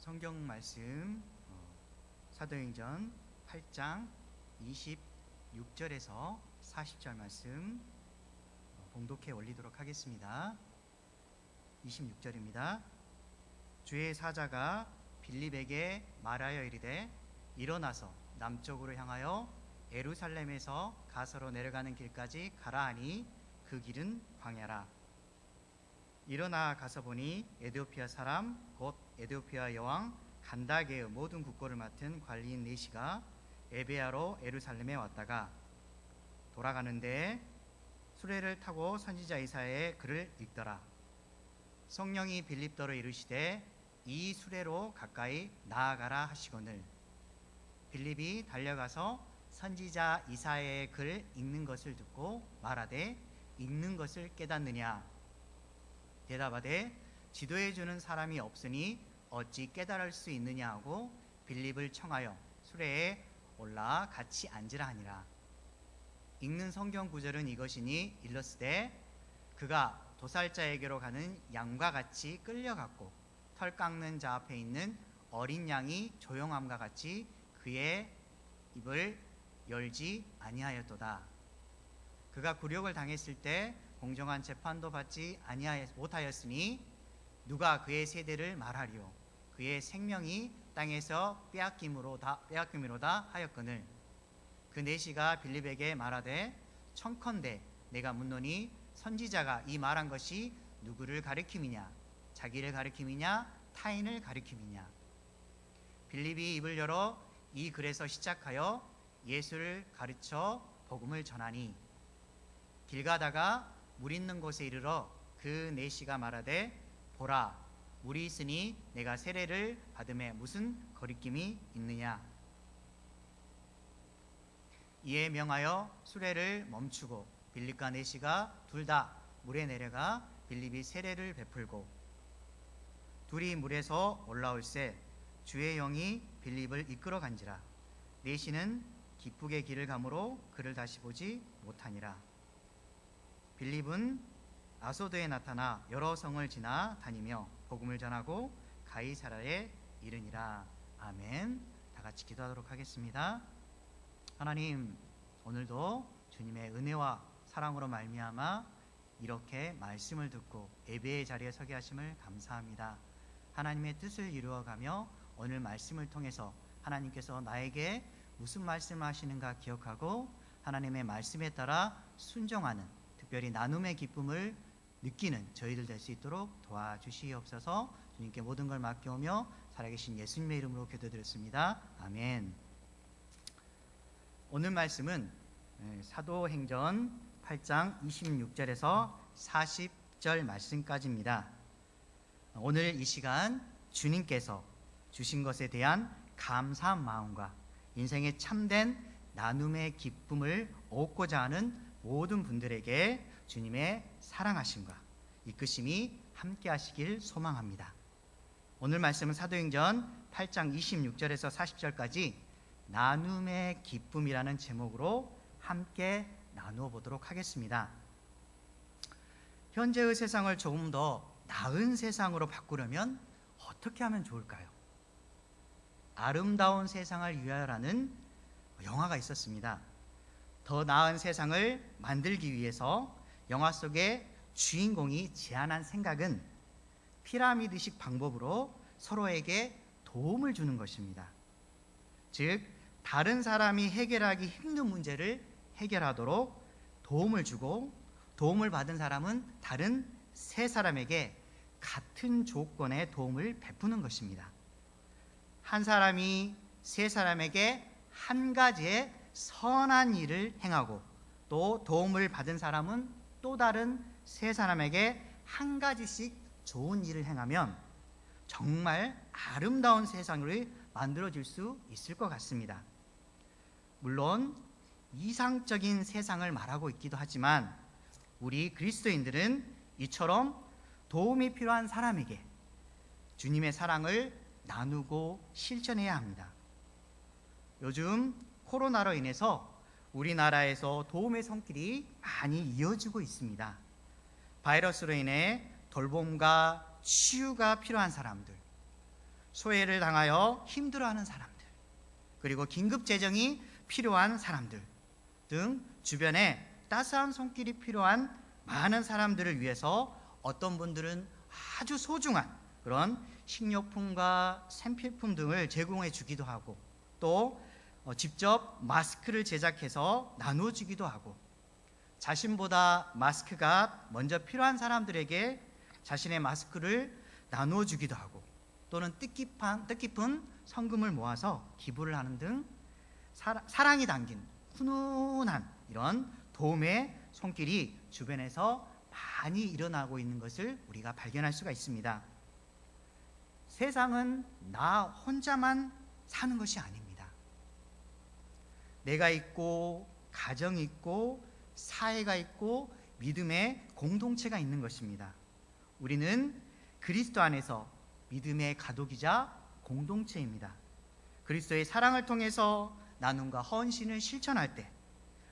성경 말씀 사도행전 8장 26절에서 40절 말씀 봉독해 올리도록 하겠습니다. 26절입니다. 주의 사자가 빌립에게 말하여 이르되 일어나서 남쪽으로 향하여 예루살렘에서 가서로 내려가는 길까지 가라 하니 그 길은 광야라. 일어나 가서 보니 에디오피아 사람 곧 에디오피아 여왕 간다게의 모든 국고를 맡은 관리인 네시가 에베아로 예루살렘에 왔다가 돌아가는데 수레를 타고 선지자 이사야의 글을 읽더라. 성령이 빌립더러 이르시되 이 수레로 가까이 나아가라 하시거늘 빌립이 달려가서 선지자 이사야의 글 읽는 것을 듣고 말하되 읽는 것을 깨닫느냐. 대답하되 지도해 주는 사람이 없으니 어찌 깨달을 수 있느냐 하고 빌립을 청하여 수레에 올라 같이 앉으라 하니라. 읽는 성경 구절은 이것이니 일러스되 그가 도살자에게로 가는 양과 같이 끌려갔고 털 깎는 자 앞에 있는 어린 양이 조용함과 같이 그의 입을 열지 아니하였도다. 그가 굴욕을 당했을 때 공정한 재판도 받지 못하였으니 누가 그의 세대를 말하리요. 그의 생명이 땅에서 빼앗김이로다 하였거늘 그 네시가 빌립에게 말하되 청컨대 내가 묻노니 선지자가 이 말한 것이 누구를 가리킴이냐 자기를 가리킴이냐 타인을 가리킴이냐. 빌립이 입을 열어 이 글에서 시작하여 예수를 가르쳐 복음을 전하니 길 가다가 물 있는 곳에 이르러 그 네시가 말하되 보라 물이 있으니 내가 세례를 받음에 무슨 거리낌이 있느냐. 이에 명하여 수레를 멈추고 빌립과 네시가 둘 다 물에 내려가 빌립이 세례를 베풀고 둘이 물에서 올라올새 주의 영이 빌립을 이끌어 간지라. 네시는 기쁘게 길을 가므로 그를 다시 보지 못하니라. 빌립은 아소도에 나타나 여러 성을 지나 다니며 복음을 전하고 가이사라에 이르니라. 아멘. 다 같이 기도하도록 하겠습니다. 하나님, 오늘도 주님의 은혜와 사랑으로 말미암아 이렇게 말씀을 듣고 예배의 자리에 서게 하심을 감사합니다. 하나님의 뜻을 이루어가며 오늘 말씀을 통해서 하나님께서 나에게 무슨 말씀을 하시는가 기억하고 하나님의 말씀에 따라 순종하는 특별히 나눔의 기쁨을 느끼는 저희들 될 수 있도록 도와주시옵소서. 주님께 모든 걸 맡겨오며 살아계신 예수님의 이름으로 기도드렸습니다. 아멘. 오늘 말씀은 사도행전 8장 26절에서 40절 말씀까지입니다. 오늘 이 시간 주님께서 주신 것에 대한 감사한 마음과 인생의 참된 나눔의 기쁨을 얻고자 하는 모든 분들에게 주님의 사랑하심과 이끄심이 함께 하시길 소망합니다. 오늘 말씀은 사도행전 8장 26절에서 40절까지 나눔의 기쁨이라는 제목으로 함께 나누어 보도록 하겠습니다. 현재의 세상을 조금 더 나은 세상으로 바꾸려면 어떻게 하면 좋을까요? 아름다운 세상을 위하여라는 영화가 있었습니다. 더 나은 세상을 만들기 위해서 영화 속의 주인공이 제안한 생각은 피라미드식 방법으로 서로에게 도움을 주는 것입니다. 즉 다른 사람이 해결하기 힘든 문제를 해결하도록 도움을 주고 도움을 받은 사람은 다른 세 사람에게 같은 조건의 도움을 베푸는 것입니다. 한 사람이 세 사람에게 한 가지의 선한 일을 행하고 또 도움을 받은 사람은 또 다른 세 사람에게 한 가지씩 좋은 일을 행하면 정말 아름다운 세상을 만들어질 수 있을 것 같습니다. 물론 이상적인 세상을 말하고 있기도 하지만 우리 그리스도인들은 이처럼 도움이 필요한 사람에게 주님의 사랑을 나누고 실천해야 합니다. 요즘 코로나로 인해서 우리나라에서 도움의 손길이 많이 이어지고 있습니다. 바이러스로 인해 돌봄과 치유가 필요한 사람들, 소외를 당하여 힘들어하는 사람들, 그리고 긴급 재정이 필요한 사람들 등 주변에 따스한 손길이 필요한 많은 사람들을 위해서 어떤 분들은 아주 소중한 그런 식료품과 생필품 등을 제공해 주기도 하고, 또 직접 마스크를 제작해서 나누어 주기도 하고, 자신보다 마스크가 먼저 필요한 사람들에게 자신의 마스크를 나누어 주기도 하고, 또는 뜻깊은 성금을 모아서 기부를 하는 등 사랑이 담긴 훈훈한 이런 도움의 손길이 주변에서 많이 일어나고 있는 것을 우리가 발견할 수가 있습니다. 세상은 나 혼자만 사는 것이 아닙니다. 내가 있고, 가정이 있고, 사회가 있고, 믿음의 공동체가 있는 것입니다. 우리는 그리스도 안에서 믿음의 가족이자 공동체입니다. 그리스도의 사랑을 통해서 나눔과 헌신을 실천할 때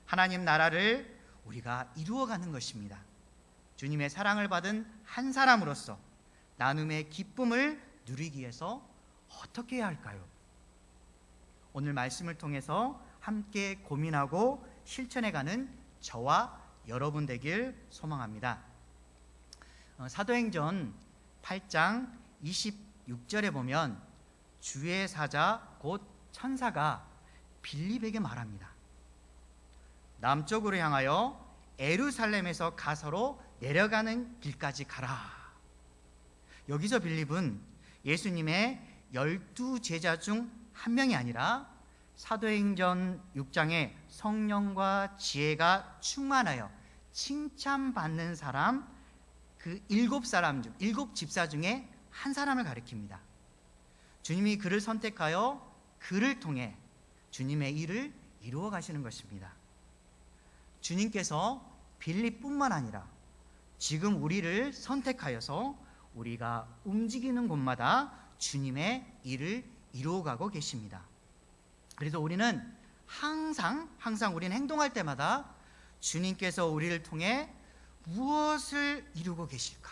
하나님 나라를 우리가 이루어가는 것입니다. 주님의 사랑을 받은 한 사람으로서 나눔의 기쁨을 누리기 위해서 어떻게 해야 할까요? 오늘 말씀을 통해서 함께 고민하고 실천해가는 저와 여러분 되길 소망합니다. 사도행전 8장 26절에 보면 주의 사자 곧 천사가 빌립에게 말합니다. 남쪽으로 향하여 예루살렘에서 가서로 내려가는 길까지 가라. 여기서 빌립은 예수님의 12제자 중 한 명이 아니라 사도행전 6장에 성령과 지혜가 충만하여 칭찬받는 사람, 그 7 집사 중에 한 사람을 가리킵니다. 주님이 그를 선택하여 그를 통해 주님의 일을 이루어 가시는 것입니다. 주님께서 빌립뿐만 아니라 지금 우리를 선택하여서 우리가 움직이는 곳마다 주님의 일을 이루어가고 계십니다. 그래서 우리는 항상 우리는 행동할 때마다 주님께서 우리를 통해 무엇을 이루고 계실까?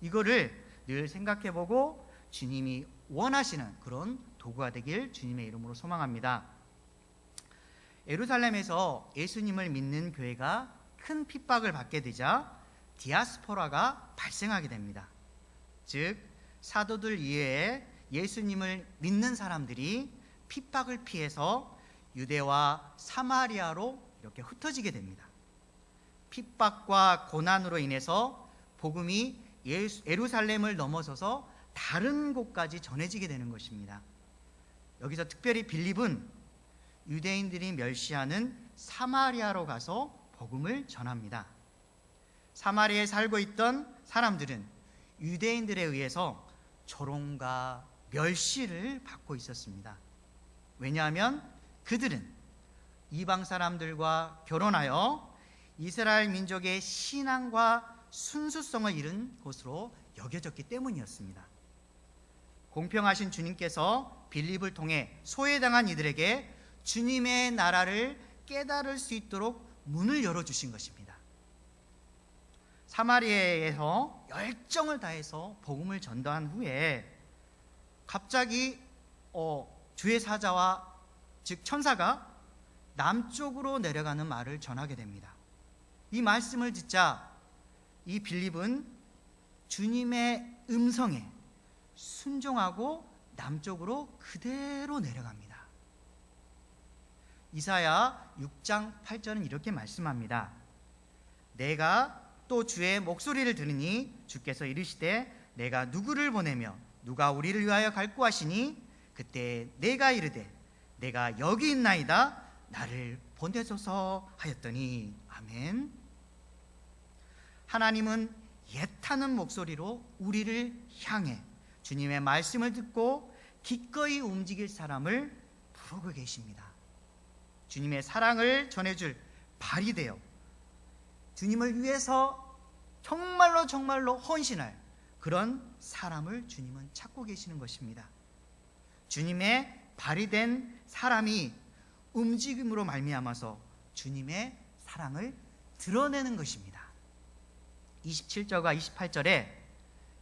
이거를 늘 생각해보고 주님이 원하시는 그런 도구가 되길 주님의 이름으로 소망합니다. 예루살렘에서 예수님을 믿는 교회가 큰 핍박을 받게 되자 디아스포라가 발생하게 됩니다. 즉 사도들 이외에 예수님을 믿는 사람들이 핍박을 피해서 유대와 사마리아로 이렇게 흩어지게 됩니다. 핍박과 고난으로 인해서 복음이 예루살렘을 넘어서서 다른 곳까지 전해지게 되는 것입니다. 여기서 특별히 빌립은 유대인들이 멸시하는 사마리아로 가서 복음을 전합니다. 사마리아에 살고 있던 사람들은 유대인들에 의해서 조롱과 멸시를 받고 있었습니다. 왜냐하면 그들은 이방 사람들과 결혼하여 이스라엘 민족의 신앙과 순수성을 잃은 곳으로 여겨졌기 때문이었습니다. 공평하신 주님께서 빌립을 통해 소외당한 이들에게 주님의 나라를 깨달을 수 있도록 문을 열어주신 것입니다. 사마리아에서 열정을 다해서 복음을 전도한 후에 갑자기 주의 사자와 즉 천사가 남쪽으로 내려가는 말을 전하게 됩니다. 이 말씀을 듣자 이 빌립은 주님의 음성에 순종하고 남쪽으로 그대로 내려갑니다. 이사야 6장 8절은 이렇게 말씀합니다. 내가 또 주의 목소리를 들으니 주께서 이르시되 내가 누구를 보내며 누가 우리를 위하여 갈구 하시니 그때 내가 이르되 내가 여기 있나이다 나를 보내소서 하였더니 아멘. 하나님은 애타는 목소리로 우리를 향해 주님의 말씀을 듣고 기꺼이 움직일 사람을 부르고 계십니다. 주님의 사랑을 전해줄 발이 되어 주님을 위해서 정말로 헌신할 그런 사람을 주님은 찾고 계시는 것입니다. 주님의 발이 된 사람이 움직임으로 말미암아서 주님의 사랑을 드러내는 것입니다. 27절과 28절에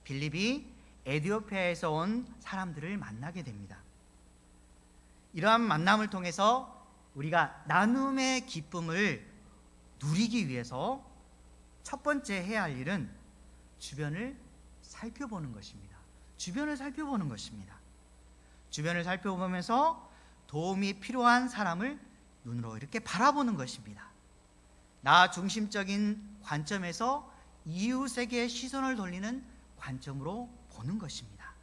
빌립이 에디오피아에서 온 사람들을 만나게 됩니다. 이러한 만남을 통해서 우리가 나눔의 기쁨을 누리기 위해서 첫 번째 해야 할 일은 주변을 살펴보는 것입니다. 주변을 살펴보는 것입니다. 주변을 살펴보면서 도움이 필요한 사람을 눈으로 이렇게 바라보는 것입니다. 나 중심적인 관점에서 이웃에게 시선을 돌리는 관점으로 보는 것입니다.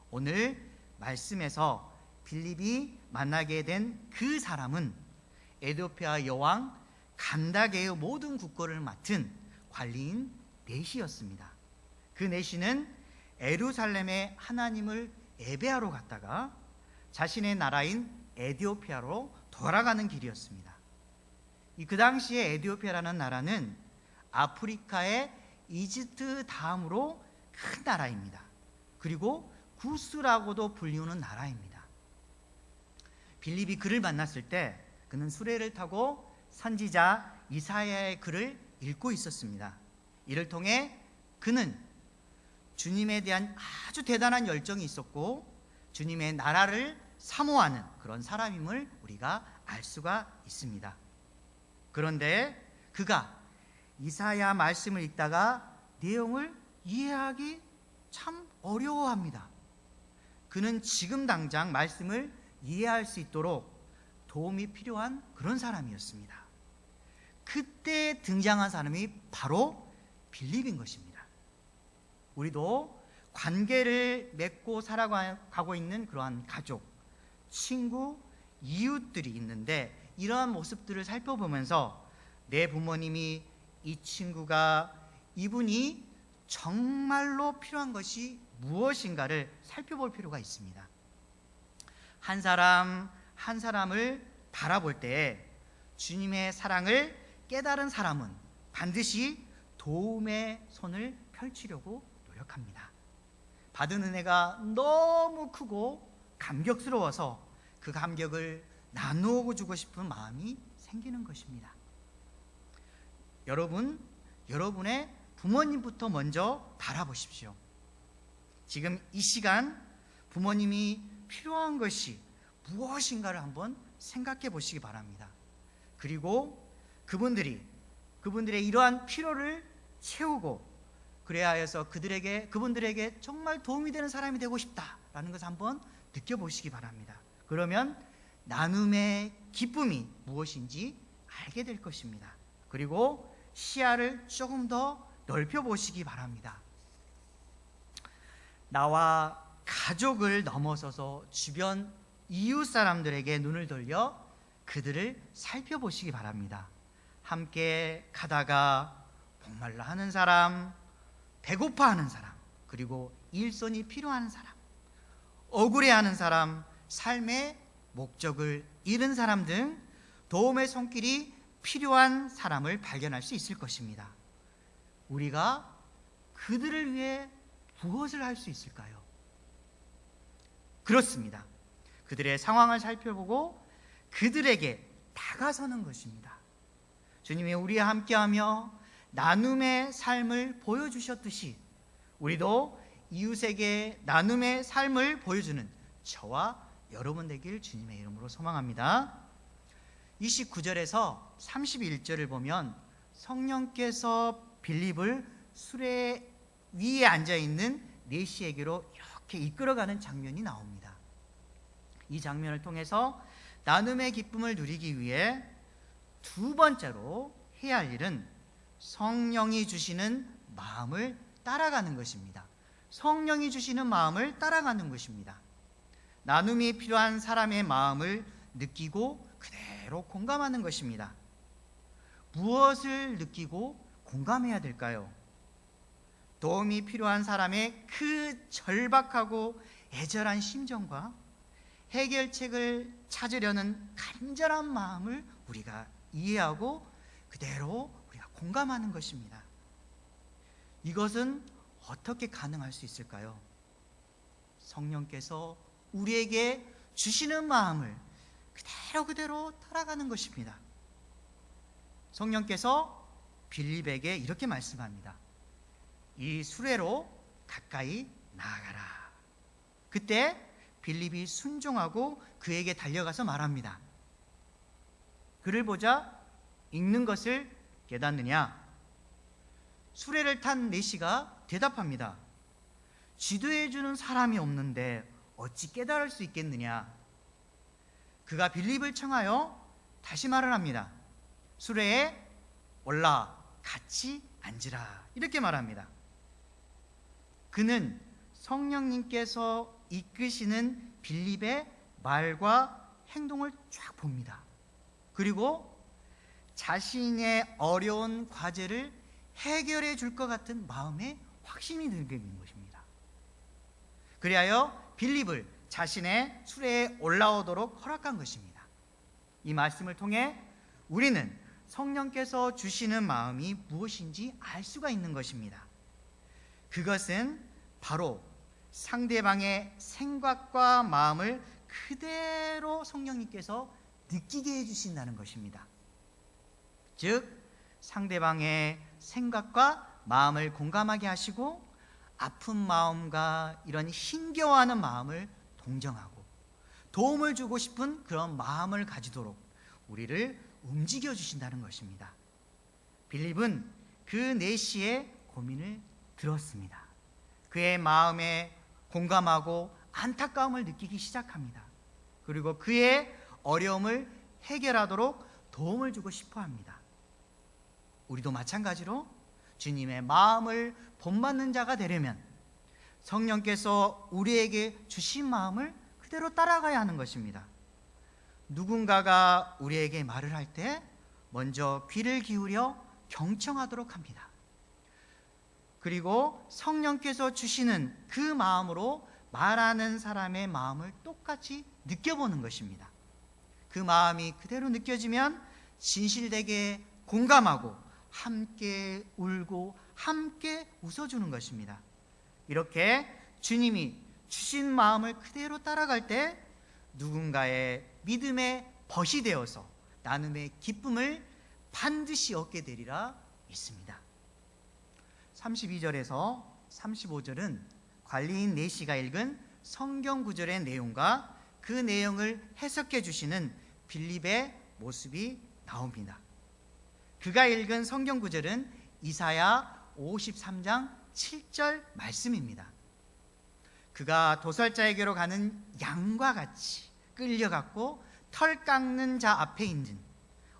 오늘 말씀에서 빌립이 만나게 된 그 사람은 에디오피아 여왕 간다게의 모든 국고를 맡은 관리인 넷이었습니다. 그 넷이는 예루살렘에 하나님을 예배하러 갔다가 자신의 나라인 에디오피아로 돌아가는 길이었습니다. 그 당시에 에디오피아라는 나라는 아프리카의 이집트 다음으로 큰 나라입니다. 그리고 구스라고도 불리우는 나라입니다. 빌립이 그를 만났을 때 그는 수레를 타고 선지자 이사야의 글을 읽고 있었습니다. 이를 통해 그는 주님에 대한 아주 대단한 열정이 있었고 주님의 나라를 사모하는 그런 사람임을 우리가 알 수가 있습니다. 그런데 그가 이사야 말씀을 읽다가 내용을 이해하기 참 어려워합니다. 그는 지금 당장 말씀을 이해할 수 있도록 도움이 필요한 그런 사람이었습니다. 그때 등장한 사람이 바로 빌립인 것입니다. 우리도 관계를 맺고 살아가고 있는 그러한 가족, 친구, 이웃들이 있는데 이러한 모습들을 살펴보면서 내 부모님이 이 친구가 이분이 정말로 필요한 것이 무엇인가를 살펴볼 필요가 있습니다. 한 사람 한 사람을 바라볼 때 주님의 사랑을 깨달은 사람은 반드시 도움의 손을 펼치려고 노력합니다. 받은 은혜가 너무 크고 감격스러워서 그 감격을 나누어 주고 싶은 마음이 생기는 것입니다. 여러분의 부모님부터 먼저 바라보십시오. 지금 이 시간 부모님이 필요한 것이 무엇인가를 한번 생각해 보시기 바랍니다. 그리고 그분들의 이러한 필요를 채우고 그래야 해서 그분들에게 정말 도움이 되는 사람이 되고 싶다라는 것을 한번 느껴보시기 바랍니다. 그러면 나눔의 기쁨이 무엇인지 알게 될 것입니다. 그리고 시야를 조금 더 넓혀보시기 바랍니다. 나와 가족을 넘어서서 주변 이웃 사람들에게 눈을 돌려 그들을 살펴보시기 바랍니다. 함께 가다가 목말라 하는 사람, 배고파하는 사람, 그리고 일손이 필요한 사람, 억울해하는 사람, 삶의 목적을 잃은 사람 등 도움의 손길이 필요한 사람을 발견할 수 있을 것입니다. 우리가 그들을 위해 무엇을 할 수 있을까요? 그렇습니다. 그들의 상황을 살펴보고 그들에게 다가서는 것입니다. 주님이 우리와 함께하며 나눔의 삶을 보여주셨듯이 우리도 이웃에게 나눔의 삶을 보여주는 저와 여러분 되길 주님의 이름으로 소망합니다. 29절에서 31절을 보면 성령께서 빌립을 수레 위에 앉아있는 넷이에게로 이렇게 이끌어가는 장면이 나옵니다. 이 장면을 통해서 나눔의 기쁨을 누리기 위해 두 번째로 해야 할 일은 성령이 주시는 마음을 따라가는 것입니다. 성령이 주시는 마음을 따라가는 것입니다. 나눔이 필요한 사람의 마음을 느끼고 그대로 공감하는 것입니다. 무엇을 느끼고 공감해야 될까요? 도움이 필요한 사람의 그 절박하고 애절한 심정과 해결책을 찾으려는 간절한 마음을 우리가 이해하고 그대로 우리가 공감하는 것입니다. 이것은 어떻게 가능할 수 있을까요? 성령께서 우리에게 주시는 마음을 그대로 따라가는 것입니다. 성령께서 빌립에게 이렇게 말씀합니다. 이 수레로 가까이 나아가라. 그때 빌립이 순종하고 그에게 달려가서 말합니다. 그를 보자 읽는 것을 깨닫느냐? 수레를 탄 내시가 대답합니다. 지도해 주는 사람이 없는데 어찌 깨달을 수 있겠느냐? 그가 빌립을 청하여 다시 말을 합니다. 수레에 올라 같이 앉으라. 이렇게 말합니다. 그는 성령님께서 이끄시는 빌립의 말과 행동을 쫙 봅니다. 그리고 자신의 어려운 과제를 해결해 줄 것 같은 마음에 확신이 들게 된 것입니다. 그리하여 빌립을 자신의 수레에 올라오도록 허락한 것입니다. 이 말씀을 통해 우리는 성령께서 주시는 마음이 무엇인지 알 수가 있는 것입니다. 그것은 바로 상대방의 생각과 마음을 그대로 성령님께서 느끼게 해주신다는 것입니다. 즉 상대방의 생각과 마음을 공감하게 하시고 아픈 마음과 이런 힘겨워하는 마음을 동정하고 도움을 주고 싶은 그런 마음을 가지도록 우리를 움직여 주신다는 것입니다. 빌립은 그 내시의 고민을 들었습니다. 그의 마음에 공감하고 안타까움을 느끼기 시작합니다. 그리고 그의 어려움을 해결하도록 도움을 주고 싶어 합니다. 우리도 마찬가지로 주님의 마음을 본받는 자가 되려면 성령께서 우리에게 주신 마음을 그대로 따라가야 하는 것입니다. 누군가가 우리에게 말을 할 때 먼저 귀를 기울여 경청하도록 합니다. 그리고 성령께서 주시는 그 마음으로 말하는 사람의 마음을 똑같이 느껴보는 것입니다. 그 마음이 그대로 느껴지면 진실되게 공감하고 함께 울고 함께 웃어주는 것입니다. 이렇게 주님이 주신 마음을 그대로 따라갈 때 누군가의 믿음의 벗이 되어서 나눔의 기쁨을 반드시 얻게 되리라 믿습니다. 32절에서 35절은 관리인 내시가 읽은 성경 구절의 내용과 그 내용을 해석해 주시는 빌립의 모습이 나옵니다. 그가 읽은 성경 구절은 이사야 53장 7절 말씀입니다. 그가 도살자에게로 가는 양과 같이 끌려갔고 털 깎는 자 앞에 있는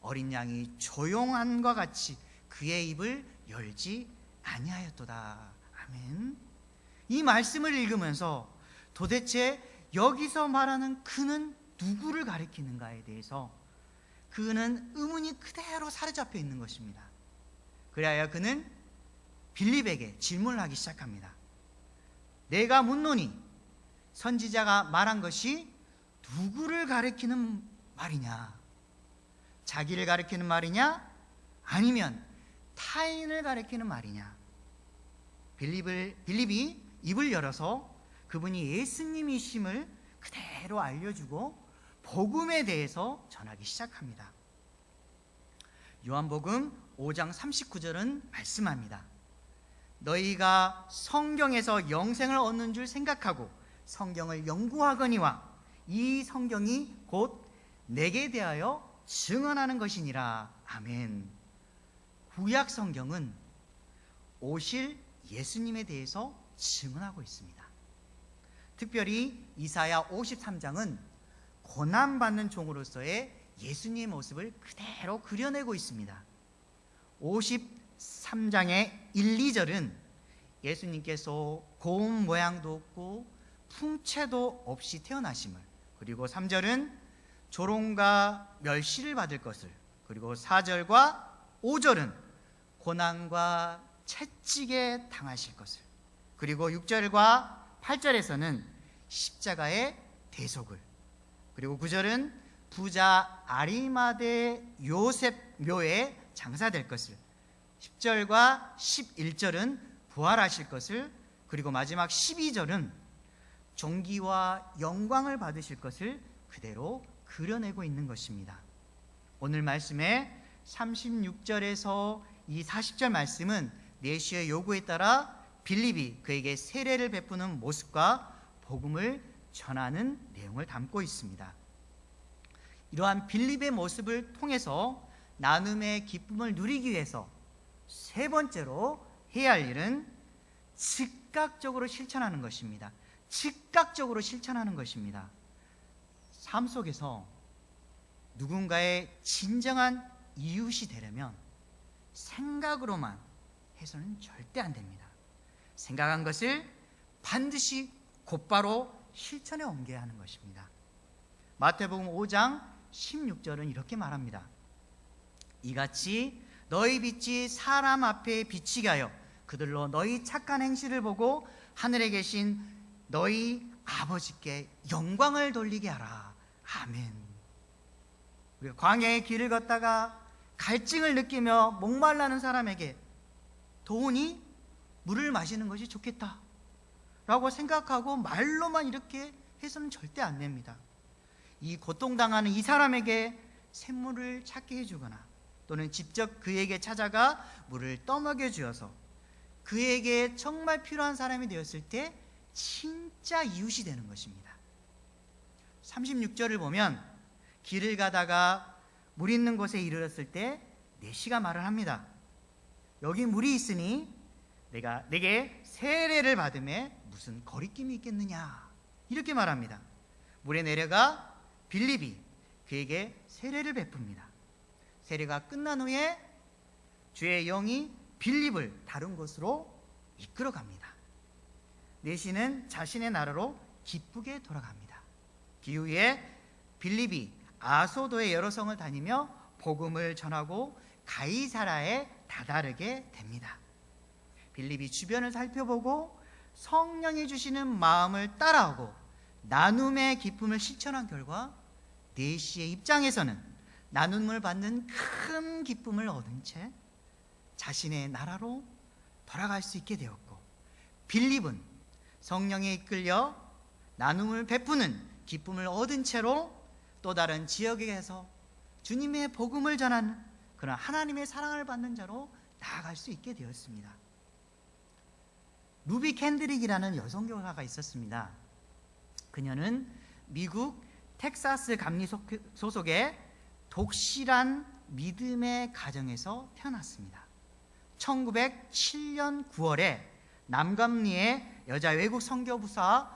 어린 양이 조용한과 같이 그의 입을 열지 아니하였도다. 아멘. 이 말씀을 읽으면서 도대체 여기서 말하는 그는 누구를 가리키는가에 대해서 그는 의문이 그대로 사로잡혀 있는 것입니다. 그래야 그는 빌립에게 질문을 하기 시작합니다. 내가 묻노니 선지자가 말한 것이 누구를 가리키는 말이냐? 자기를 가리키는 말이냐? 아니면 타인을 가리키는 말이냐? 빌립이 입을 열어서 그분이 예수님이심을 그대로 알려주고 복음에 대해서 전하기 시작합니다. 요한복음 5장 39절은 말씀합니다. 너희가 성경에서 영생을 얻는 줄 생각하고 성경을 연구하거니와 이 성경이 곧 내게 대하여 증언하는 것이니라. 아멘. 구약 성경은 오실 예수님에 대해서 증언하고 있습니다. 특별히 이사야 53장은 고난받는 종으로서의 예수님의 모습을 그대로 그려내고 있습니다. 53장의 1, 2절은 예수님께서 고운 모양도 없고 풍채도 없이 태어나심을, 그리고 3절은 조롱과 멸시를 받을 것을, 그리고 4절과 5절은 고난과 채찍에 당하실 것을, 그리고 6절과 8절에서는 십자가의 대속을, 그리고 9절은 부자 아리마대 요셉 묘에 장사될 것을, 10절과 11절은 부활하실 것을, 그리고 마지막 12절은 존귀와 영광을 받으실 것을 그대로 그려내고 있는 것입니다. 오늘 말씀의 36절에서 이 40절 말씀은 내시의 요구에 따라 빌립이 그에게 세례를 베푸는 모습과 복음을 전하는 내용을 담고 있습니다. 이러한 빌립의 모습을 통해서 나눔의 기쁨을 누리기 위해서 세 번째로 해야 할 일은 즉각적으로 실천하는 것입니다. 즉각적으로 실천하는 것입니다. 삶 속에서 누군가의 진정한 이웃이 되려면 생각으로만 해서는 절대 안 됩니다. 생각한 것을 반드시 곧바로 실천에 옮겨야 하는 것입니다. 마태복음 5장 16절은 이렇게 말합니다. 이같이 너희 빛이 사람 앞에 비치게 하여 그들로 너희 착한 행실을 보고 하늘에 계신 너희 아버지께 영광을 돌리게 하라. 아멘. 우리가 광야의 길을 걷다가 갈증을 느끼며 목말라는 사람에게 도훈이 물을 마시는 것이 좋겠다 라고 생각하고 말로만 이렇게 해서는 절대 안 됩니다. 이 고통당하는 이 사람에게 샘물을 찾게 해주거나 또는 직접 그에게 찾아가 물을 떠먹여 주어서 그에게 정말 필요한 사람이 되었을 때 진짜 이웃이 되는 것입니다. 36절을 보면 길을 가다가 물 있는 곳에 이르렀을 때 내시가 말을 합니다. 여기 물이 있으니 내가 내게 세례를 받음에 무슨 거리낌이 있겠느냐, 이렇게 말합니다. 물에 내려가 빌립이 그에게 세례를 베풉니다. 세례가 끝난 후에 주의 영이 빌립을 다른 곳으로 이끌어 갑니다. 내시는 자신의 나라로 기쁘게 돌아갑니다. 기후에 빌립이 아소도의 여러 성을 다니며 복음을 전하고 가이사라에 다다르게 됩니다. 빌립이 주변을 살펴보고 성령이 주시는 마음을 따라하고 나눔의 기쁨을 실천한 결과 내시의 입장에서는 나눔을 받는 큰 기쁨을 얻은 채 자신의 나라로 돌아갈 수 있게 되었고, 빌립은 성령에 이끌려 나눔을 베푸는 기쁨을 얻은 채로 또 다른 지역에서 주님의 복음을 전하는 그런 하나님의 사랑을 받는 자로 나아갈 수 있게 되었습니다. 루비 캔드릭이라는 여성 교사가 있었습니다. 그녀는 미국 텍사스 감리 소속의 독실한 믿음의 가정에서 태어났습니다. 1907년 9월에 남감리의 여자 외국 선교부사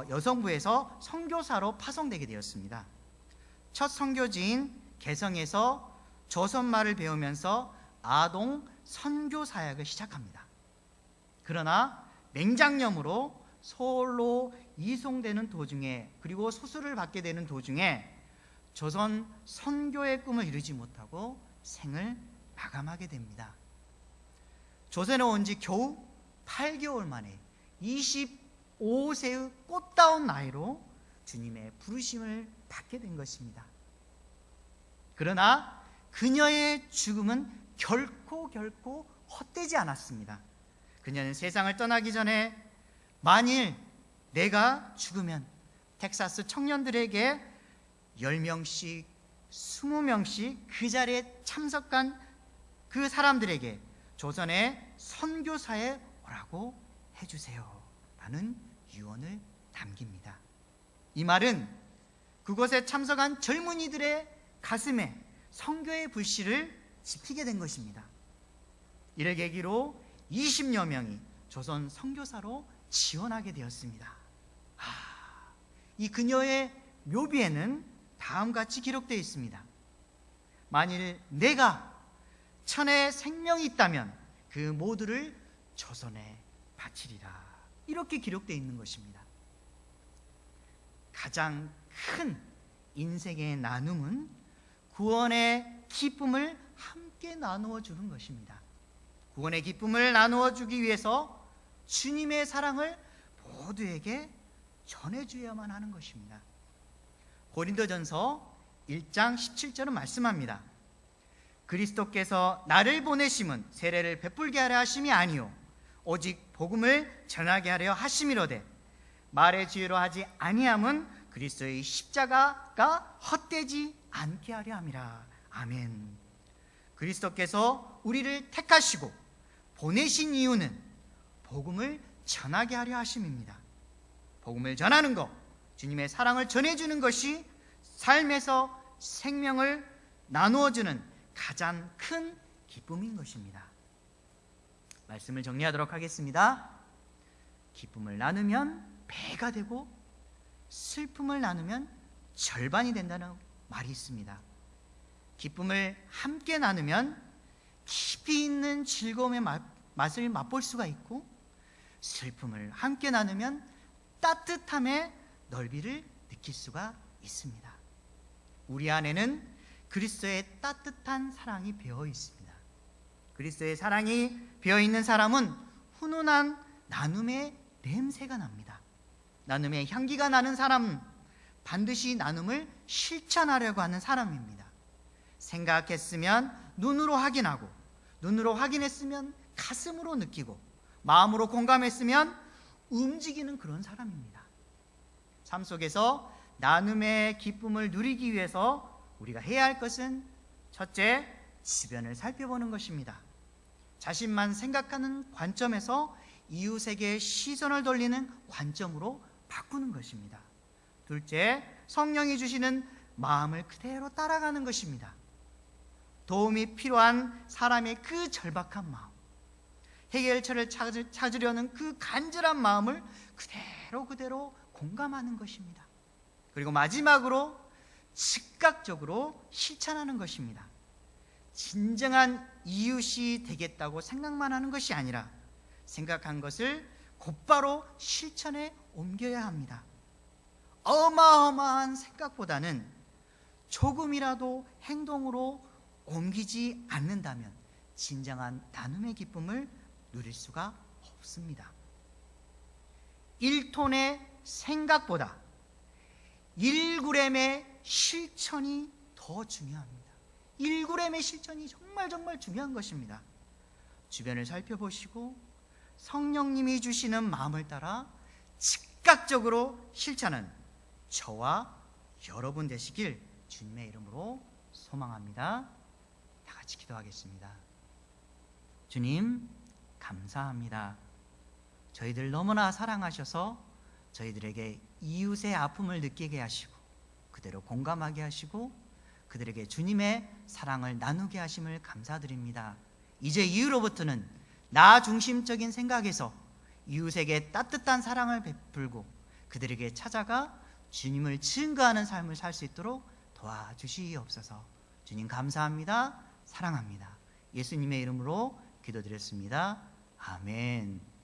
여성부에서 선교사로 파송되게 되었습니다. 첫 선교지인 개성에서 조선말을 배우면서 아동 선교 사역을 시작합니다. 그러나 맹장염으로 서울로 이송되는 도중에, 그리고 수술을 받게 되는 도중에 조선 선교의 꿈을 이루지 못하고 생을 마감하게 됩니다. 조선에 온 지 겨우 8개월 만에 25세의 꽃다운 나이로 주님의 부르심을 받게 된 것입니다. 그러나 그녀의 죽음은 결코 헛되지 않았습니다. 그녀는 세상을 떠나기 전에 만일 내가 죽으면 텍사스 청년들에게 10명씩 20명씩 그 자리에 참석한 그 사람들에게 조선의 선교사에 오라고 해주세요 라는 유언을 남깁니다. 이 말은 그곳에 참석한 젊은이들의 가슴에 선교의 불씨를 지피게 된 것입니다. 이를 계기로 20여 명이 조선 선교사로 지원하게 되었습니다. 이 그녀의 묘비에는 다음같이 기록되어 있습니다. 만일 내가 천에 생명이 있다면 그 모두를 조선에 바치리라, 이렇게 기록되어 있는 것입니다. 가장 큰 인생의 나눔은 구원의 기쁨을 함께 나누어 주는 것입니다. 구원의 기쁨을 나누어 주기 위해서 주님의 사랑을 모두에게 전해주어야만 하는 것입니다. 고린도전서 1장 17절은 말씀합니다. 그리스도께서 나를 보내심은 세례를 베풀게 하려 하심이 아니요 오직 복음을 전하게 하려 하심이로되 말의 지혜로 하지 아니함은 그리스도의 십자가가 헛되지 않게 하려 함이라. 아멘. 그리스도께서 우리를 택하시고 보내신 이유는 복음을 전하게 하려 하심입니다. 복음을 전하는 것, 주님의 사랑을 전해주는 것이 삶에서 생명을 나누어주는 가장 큰 기쁨인 것입니다. 말씀을 정리하도록 하겠습니다. 기쁨을 나누면 배가 되고 슬픔을 나누면 절반이 된다는 말이 있습니다. 기쁨을 함께 나누면 깊이 있는 즐거움의 맛을 맛볼 수가 있고, 슬픔을 함께 나누면 따뜻함의 넓이를 느낄 수가 있습니다. 우리 안에는 그리스도의 따뜻한 사랑이 배어 있습니다. 그리스도의 사랑이 배어 있는 사람은 훈훈한 나눔의 냄새가 납니다. 나눔의 향기가 나는 사람은 반드시 나눔을 실천하려고 하는 사람입니다. 생각했으면 눈으로 확인하고, 눈으로 확인했으면 가슴으로 느끼고, 마음으로 공감했으면 움직이는 그런 사람입니다. 삶 속에서 나눔의 기쁨을 누리기 위해서 우리가 해야 할 것은 첫째, 주변을 살펴보는 것입니다. 자신만 생각하는 관점에서 이웃에게 시선을 돌리는 관점으로 바꾸는 것입니다. 둘째, 성령이 주시는 마음을 그대로 따라가는 것입니다. 도움이 필요한 사람의 그 절박한 마음, 해결처를 찾으려는 그 간절한 마음을 그대로 공감하는 것입니다. 그리고 마지막으로 즉각적으로 실천하는 것입니다. 진정한 이웃이 되겠다고 생각만 하는 것이 아니라 생각한 것을 곧바로 실천에 옮겨야 합니다. 어마어마한 생각보다는 조금이라도 행동으로 옮기지 않는다면 진정한 나눔의 기쁨을 누릴 수가 없습니다. 1톤의 생각보다 1g의 실천이 더 중요합니다. 1g의 실천이 정말 중요한 것입니다. 주변을 살펴보시고 성령님이 주시는 마음을 따라 즉각적으로 실천하는 저와 여러분 되시길 주님의 이름으로 소망합니다. 다 같이 기도하겠습니다. 주님, 감사합니다. 저희들 너무나 사랑하셔서 저희들에게 이웃의 아픔을 느끼게 하시고 그대로 공감하게 하시고 그들에게 주님의 사랑을 나누게 하심을 감사드립니다. 이제 이후로부터는 나 중심적인 생각에서 이웃에게 따뜻한 사랑을 베풀고 그들에게 찾아가 주님을 증거하는 삶을 살 수 있도록 도와주시옵소서. 주님 감사합니다. 사랑합니다. 예수님의 이름으로 기도드렸습니다. 아멘.